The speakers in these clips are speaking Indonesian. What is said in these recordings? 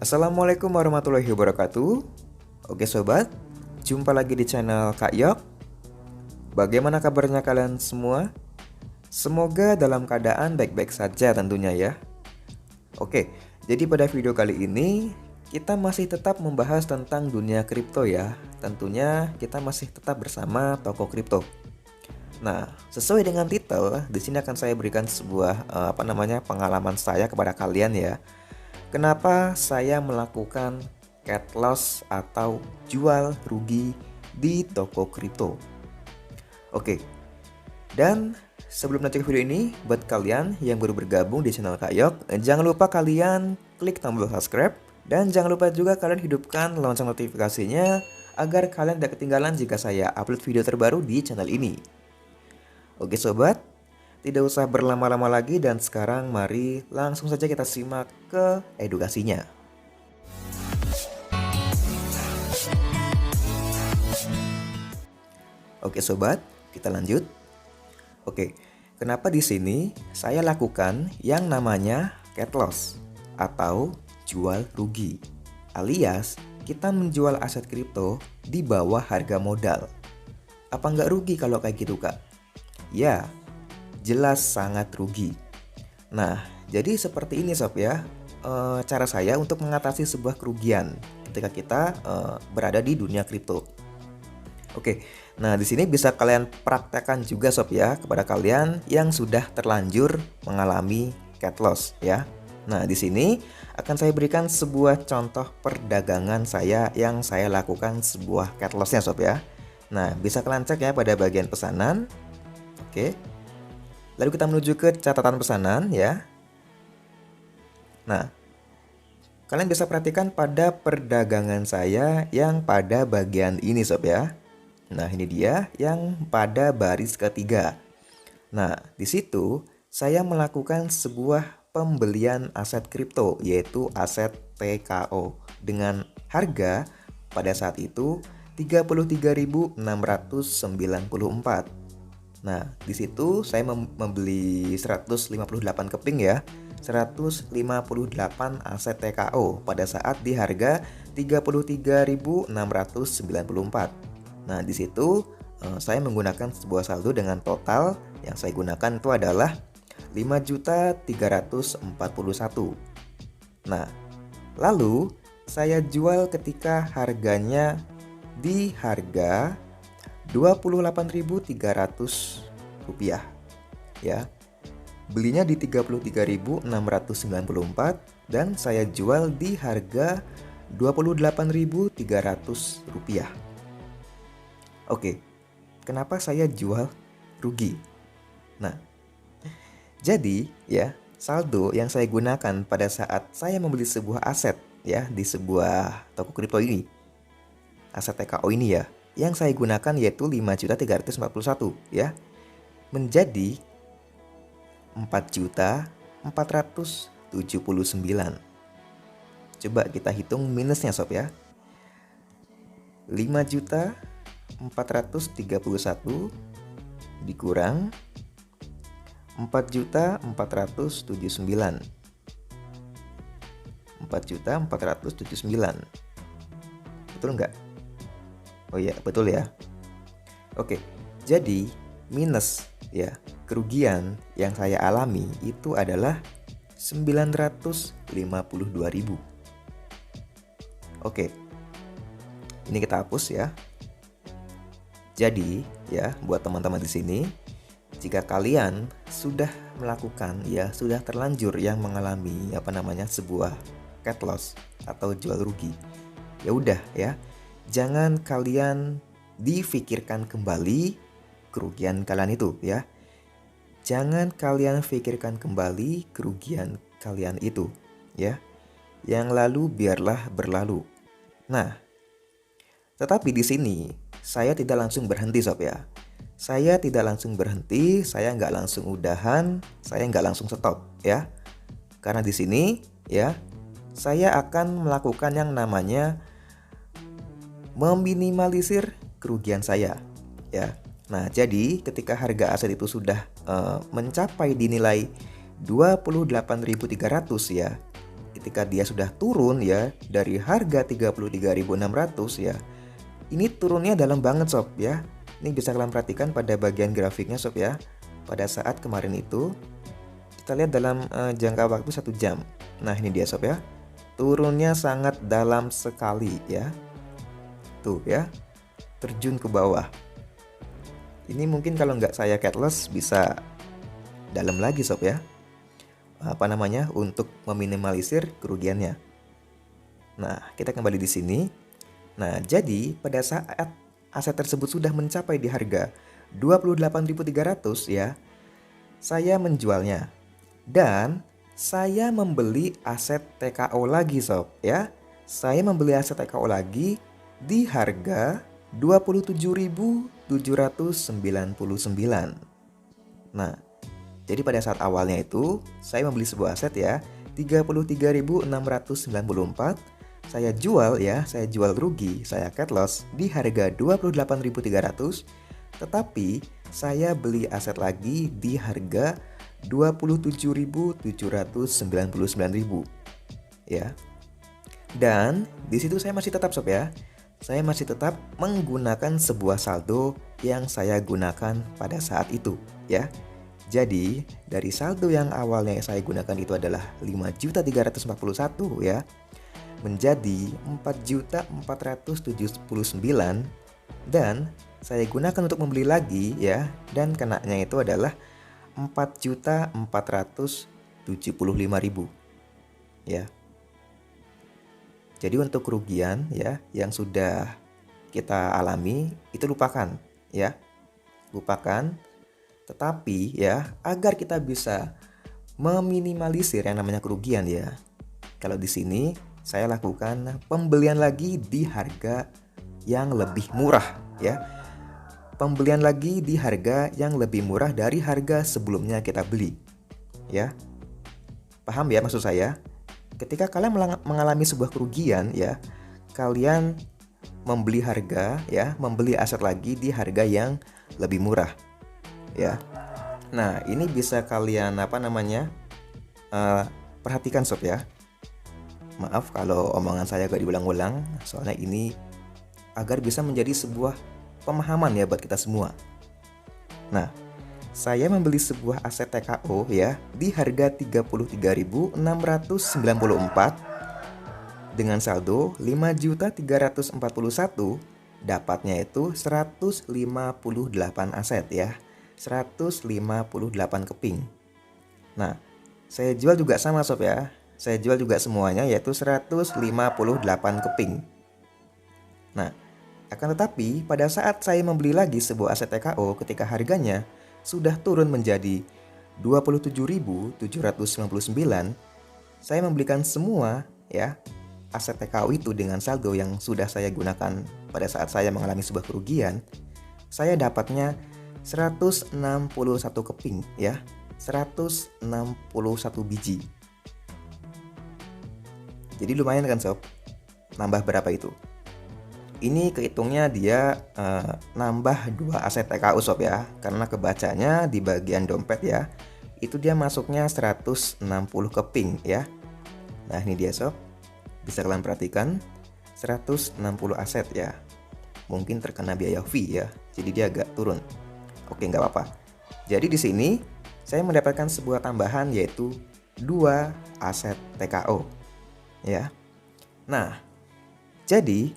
Assalamualaikum warahmatullahi wabarakatuh. Oke sobat, jumpa lagi di channel Kak Yok. Bagaimana kabarnya kalian semua? Semoga dalam keadaan baik-baik saja tentunya ya. Oke, jadi pada video kali ini kita masih tetap membahas tentang dunia kripto ya. Tentunya kita masih tetap bersama toko kripto. Nah, sesuai dengan titel, di sini akan saya berikan sebuah pengalaman saya kepada kalian ya. Kenapa saya melakukan cut loss atau jual rugi di toko kripto? Oke. Dan sebelum lanjut ke video ini, buat kalian yang baru bergabung di channel Kak Yok, jangan lupa kalian klik tombol subscribe dan jangan lupa juga kalian hidupkan lonceng notifikasinya agar kalian tidak ketinggalan jika saya upload video terbaru di channel ini. Oke sobat, tidak usah berlama-lama lagi dan sekarang mari langsung saja kita simak ke edukasinya. Oke sobat, kita lanjut. Oke, kenapa di sini saya lakukan yang namanya cut loss atau jual rugi, alias kita menjual aset kripto di bawah harga modal. Apa nggak rugi kalau kayak gitu kak? Ya, jelas sangat rugi. Nah, jadi seperti ini sob ya, cara saya untuk mengatasi sebuah kerugian ketika kita berada di dunia kripto. Oke, nah di sini bisa kalian praktekkan juga sob ya kepada kalian yang sudah terlanjur mengalami cut loss ya. Nah di sini akan saya berikan sebuah contoh perdagangan saya yang saya lakukan sebuah cut lossnya sob ya. Nah bisa kalian cek ya pada bagian pesanan. Oke. Lalu kita menuju ke catatan pesanan ya. Nah, kalian bisa perhatikan pada perdagangan saya yang pada bagian ini sob ya. Nah, ini dia yang pada baris ketiga. Nah, di situ saya melakukan sebuah pembelian aset kripto yaitu aset TKO dengan harga pada saat itu 33.694. Nah, di situ saya membeli 158 keping ya. 158 aset TKO pada saat di harga 33.694. Nah, di situ saya menggunakan sebuah saldo dengan total yang saya gunakan itu adalah 5.341. Nah, lalu saya jual ketika harganya di harga 28.300 rupiah ya. Belinya di 33.694 dan saya jual di harga 28.300 rupiah. Oke, kenapa saya jual rugi? Nah, jadi ya saldo yang saya gunakan pada saat saya membeli sebuah aset ya di sebuah toko kripto ini, aset TKO ini ya, yang saya gunakan yaitu 5.341 ya, menjadi 4.479. Coba kita hitung minusnya sob ya. 5.431 dikurang 4.479. 4.479. Betul nggak? Oh iya, betul ya. Oke, jadi minus ya, kerugian yang saya alami itu adalah 952.000. Oke. Ini kita hapus ya. Jadi, ya buat teman-teman di sini, jika kalian sudah melakukan ya, sudah terlanjur yang mengalami sebuah cut loss atau jual rugi. Ya udah ya. Jangan kalian difikirkan kembali kerugian kalian itu ya. Jangan kalian pikirkan kembali kerugian kalian itu ya. Yang lalu biarlah berlalu. Nah, tetapi di sini saya tidak langsung berhenti sob ya. Saya tidak langsung berhenti, saya nggak langsung udahan, saya nggak langsung stop ya. Karena di sini ya, saya akan melakukan yang namanya meminimalisir kerugian saya ya. Nah, jadi ketika harga aset itu sudah mencapai dinilai 28.300 ya. ketika dia sudah turun ya dari harga 33.600 ya. Ini turunnya dalam banget sob ya. Ini bisa kalian perhatikan pada bagian grafiknya sob ya. Pada saat kemarin itu kita lihat dalam jangka waktu 1 jam. Nah ini dia sob ya. Turunnya sangat dalam sekali ya. Tuh ya, terjun ke bawah. Ini mungkin kalau nggak saya cut loss bisa dalam lagi sob ya. Apa namanya, untuk meminimalisir kerugiannya. Nah, kita kembali di sini. Nah, jadi pada saat aset tersebut sudah mencapai di harga 28.300 ya, saya menjualnya. Dan saya membeli aset TKO lagi sob ya. Saya membeli aset TKO lagi di harga 27.799. Nah, jadi pada saat awalnya itu saya membeli sebuah aset ya 33.694. Saya jual ya, saya jual rugi, saya cut loss di harga 28.300. Tetapi saya beli aset lagi di harga 27.799.000 ya. Dan di situ saya masih tetap sob ya. Saya masih tetap menggunakan sebuah saldo yang saya gunakan pada saat itu ya. Jadi dari saldo yang awalnya saya gunakan itu adalah 5.341 ya, menjadi 4.479, dan saya gunakan untuk membeli lagi ya, dan kenanya itu adalah 4.475.000 ya. Jadi untuk kerugian ya yang sudah kita alami itu lupakan ya. Lupakan. Tetapi ya, agar kita bisa meminimalisir yang namanya kerugian ya. Kalau di sini saya lakukan pembelian lagi di harga yang lebih murah ya. Pembelian lagi di harga yang lebih murah dari harga sebelumnya kita beli. Ya. Paham ya maksud saya? Ketika kalian mengalami sebuah kerugian ya, kalian membeli harga ya, membeli aset lagi di harga yang lebih murah. Ya, nah ini bisa kalian perhatikan sob ya. Maaf kalau omongan saya gak diulang-ulang, soalnya ini agar bisa menjadi sebuah pemahaman ya buat kita semua. Nah, saya membeli sebuah aset TKO ya di harga 33.694 dengan saldo 5.341, dapatnya itu 158 aset ya. 158 keping. Nah, saya jual juga sama sob ya. Saya jual juga semuanya yaitu 158 keping. Nah, akan tetapi pada saat saya membeli lagi sebuah aset TKO ketika harganya sudah turun menjadi 27.799, saya membelikan semua ya aset TKO itu dengan saldo yang sudah saya gunakan pada saat saya mengalami sebuah kerugian. Saya dapatnya 161 keping ya, 161 biji. Jadi lumayan kan sob? Nambah berapa itu? Ini kehitungnya dia nambah 2 aset TKO sob ya, karena kebacanya di bagian dompet ya, itu dia masuknya 160 keping ya. Nah ini dia sob, bisa kalian perhatikan 160 aset ya. Mungkin terkena biaya fee ya, jadi dia agak turun. Oke, nggak apa-apa. Jadi di sini saya mendapatkan sebuah tambahan yaitu 2 aset TKO ya. Nah, jadi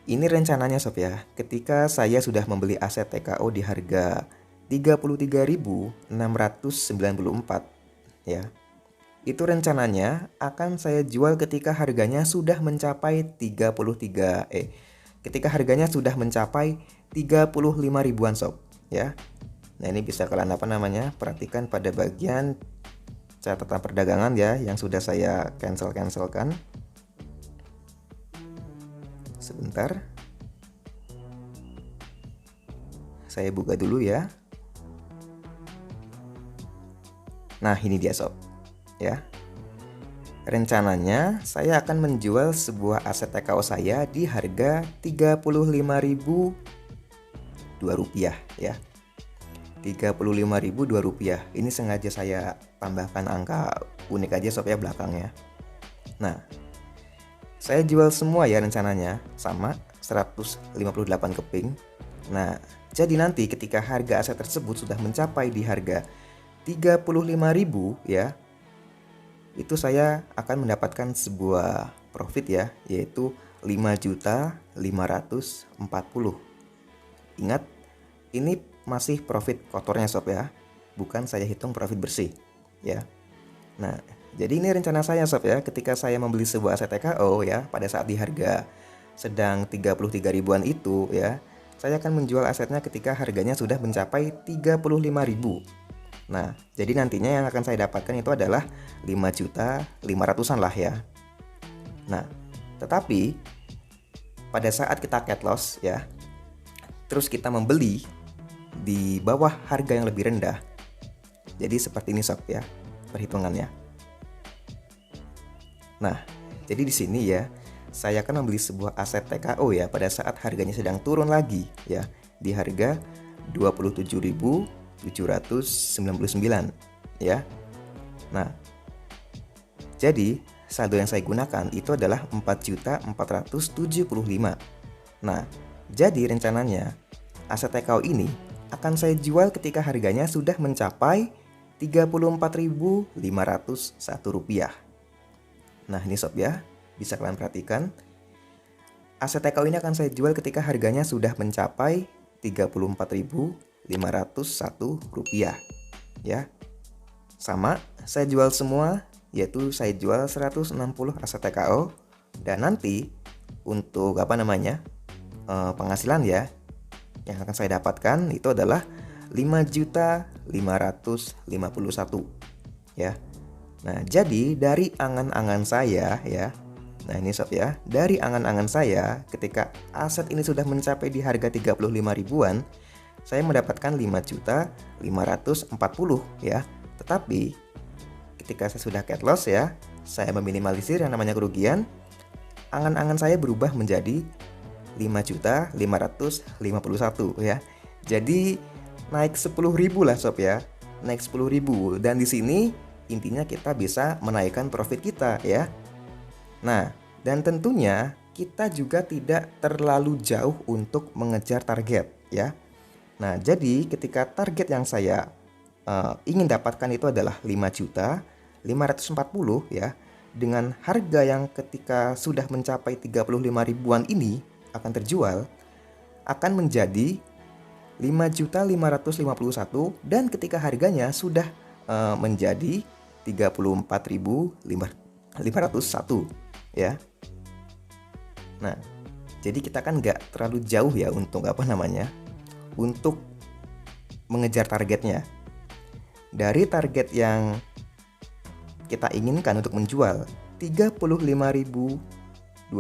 ini rencananya sob ya. Ketika saya sudah membeli aset TKO di harga 33.694 ya. Itu rencananya akan saya jual ketika harganya sudah mencapai ketika harganya sudah mencapai 35 ribuan sob ya. Nah ini bisa kalian perhatikan pada bagian catatan perdagangan ya yang sudah saya cancelkan. Sebentar, saya buka dulu ya. Nah ini dia sob ya. Rencananya saya akan menjual sebuah aset TKO saya di harga 35.002 rupiah ya. 35.002 rupiah. Ini sengaja saya tambahkan angka unik aja sob ya belakangnya. Nah, saya jual semua ya rencananya, sama 158 keping. Nah, jadi nanti ketika harga aset tersebut sudah mencapai di harga 35.000 ya, itu saya akan mendapatkan sebuah profit ya, yaitu 5.540. Ingat, ini masih profit kotornya sob ya, bukan saya hitung profit bersih ya. Nah, jadi ini rencana saya sob ya, ketika saya membeli sebuah aset TKO ya, pada saat di harga sedang 33 ribuan itu ya, saya akan menjual asetnya ketika harganya sudah mencapai 35.000. Nah, jadi nantinya yang akan saya dapatkan itu adalah 5.500.000-an lah ya. Nah, tetapi pada saat kita cut loss ya, terus kita membeli di bawah harga yang lebih rendah. Jadi seperti ini sob ya perhitungannya. Nah, jadi di sini ya, saya akan membeli sebuah aset TKO ya pada saat harganya sedang turun lagi ya, di harga 27.799 ya. Nah, jadi saldo yang saya gunakan itu adalah 4.475. Nah, jadi rencananya aset TKO ini akan saya jual ketika harganya sudah mencapai Rp34.501. Nah, ini sob ya, bisa kalian perhatikan. Aset TKO ini akan saya jual ketika harganya sudah mencapai Rp34.501 ya. Sama, saya jual semua, yaitu saya jual 160 aset TKO, dan nanti untuk penghasilan ya yang akan saya dapatkan itu adalah 5.551 ya. Nah, jadi dari angan-angan saya ya. Nah, ini sob ya, dari angan-angan saya ketika aset ini sudah mencapai di harga 35 ribuan, saya mendapatkan 5.540 ya. Tetapi ketika saya sudah cut loss ya, saya meminimalisir yang namanya kerugian, angan-angan saya berubah menjadi 5.551 ya. Jadi naik 10.000 lah sob ya. Naik 10.000, dan di sini intinya kita bisa menaikkan profit kita ya. Nah, dan tentunya kita juga tidak terlalu jauh untuk mengejar target ya. Nah, jadi ketika target yang saya ingin dapatkan itu adalah 5.540 ya, dengan harga yang ketika sudah mencapai 35 ribuan ini akan terjual, akan menjadi 5.551, dan ketika harganya sudah menjadi 34.501 ya. Nah, jadi kita kan nggak terlalu jauh ya untuk untuk mengejar targetnya. Dari target yang kita inginkan untuk menjual Rp35.002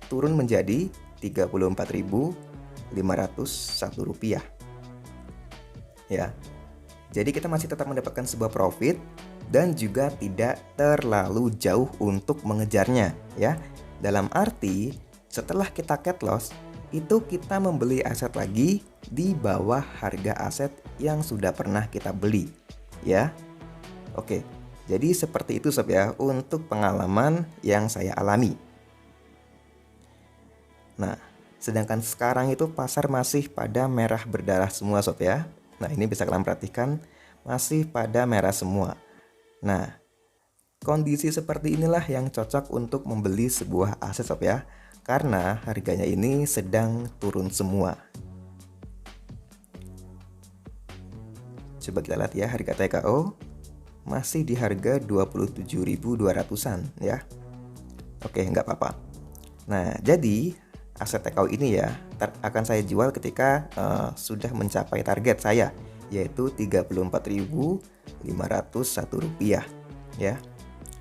turun menjadi Rp34.501 ya. Jadi kita masih tetap mendapatkan sebuah profit dan juga tidak terlalu jauh untuk mengejarnya ya. Dalam arti setelah kita cut loss itu kita membeli aset lagi di bawah harga aset yang sudah pernah kita beli ya. Oke, jadi seperti itu sob ya untuk pengalaman yang saya alami. Nah, sedangkan sekarang itu pasar masih pada merah berdarah semua sob ya. Nah, ini bisa kalian perhatikan masih pada merah semua. Nah, kondisi seperti inilah yang cocok untuk membeli sebuah aset sob ya, karena harganya ini sedang turun semua. Coba kita lihat ya, harga TKO masih di harga 27.200-an ya. Oke, nggak apa-apa. Nah, jadi aset TKO ini ya akan saya jual ketika sudah mencapai target saya, yaitu Rp34.501 ya.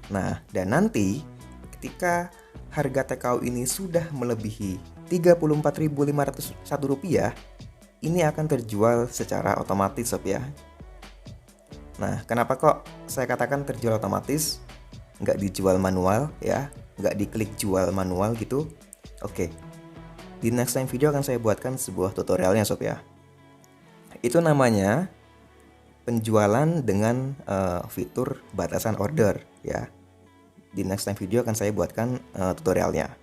Nah, dan nanti ketika harga TKO ini sudah melebihi Rp34.501, ini akan terjual secara otomatis sob ya. Nah, kenapa kok saya katakan terjual otomatis, nggak dijual manual ya, nggak diklik jual manual gitu? Oke, di next time video akan saya buatkan sebuah tutorialnya sob ya. Itu namanya penjualan dengan fitur batasan order ya. di next time video akan saya buatkan tutorialnya.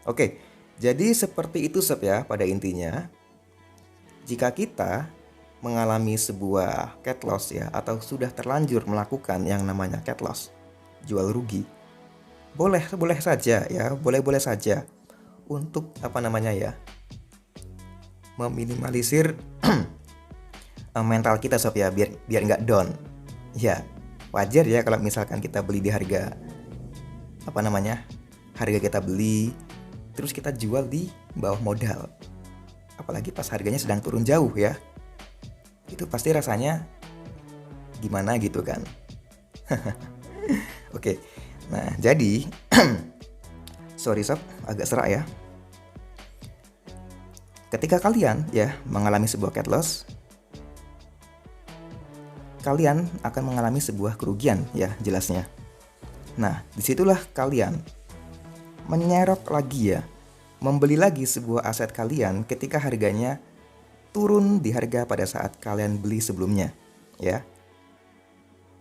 Oke, jadi seperti itu sob ya pada intinya. Jika kita mengalami sebuah cat loss ya, atau sudah terlanjur melakukan yang namanya cat loss, jual rugi, boleh saja ya, boleh saja untuk meminimalisir mental kita sob ya, biar nggak down. Ya, wajar ya kalau misalkan kita beli di harga harga kita beli terus kita jual di bawah modal. Apalagi pas harganya sedang turun jauh ya. Itu pasti rasanya gimana gitu kan. Oke. Nah, jadi sorry sob, agak serak ya. Ketika kalian ya mengalami sebuah cat loss, kalian akan mengalami sebuah kerugian ya jelasnya. Nah, disitulah kalian menyerok lagi ya, membeli lagi sebuah aset kalian ketika harganya turun di harga pada saat kalian beli sebelumnya ya.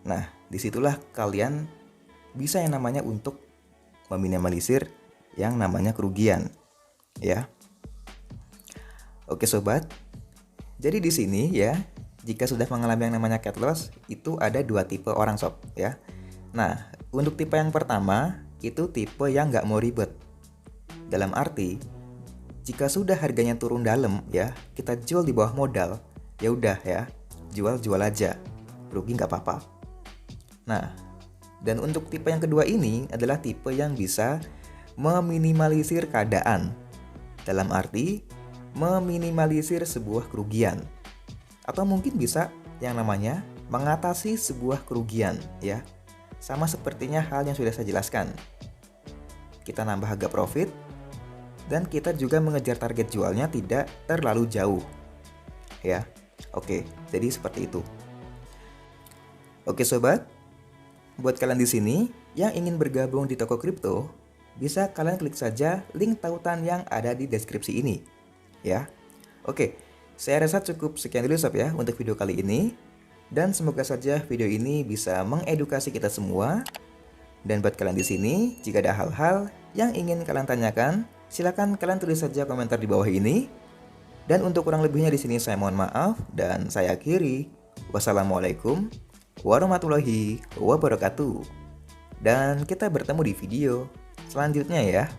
Nah, disitulah kalian bisa yang namanya untuk meminimalisir yang namanya kerugian ya. Oke sobat, jadi di sini ya, jika sudah mengalami yang namanya cat loss, itu ada dua tipe orang sob ya. Nah, untuk tipe yang pertama, itu tipe yang nggak mau ribet. Dalam arti, jika sudah harganya turun dalam ya, kita jual di bawah modal, ya udah ya, jual aja, rugi nggak apa-apa. Nah, dan untuk tipe yang kedua ini adalah tipe yang bisa meminimalisir keadaan. Dalam arti, meminimalisir sebuah kerugian. Atau mungkin bisa yang namanya mengatasi sebuah kerugian ya. Sama sepertinya hal yang sudah saya jelaskan. Kita nambah harga profit dan kita juga mengejar target jualnya tidak terlalu jauh. Ya. Oke, jadi seperti itu. Oke sobat, buat kalian di sini yang ingin bergabung di toko kripto, bisa kalian klik saja link tautan yang ada di deskripsi ini. Ya. Oke. Saya rasa cukup sekian dulu sob ya untuk video kali ini. Dan semoga saja video ini bisa mengedukasi kita semua. Dan buat kalian di sini, jika ada hal-hal yang ingin kalian tanyakan, silakan kalian tulis saja komentar di bawah ini. Dan untuk kurang lebihnya di sini saya mohon maaf dan saya akhiri. Wassalamualaikum warahmatullahi wabarakatuh. Dan kita bertemu di video selanjutnya ya.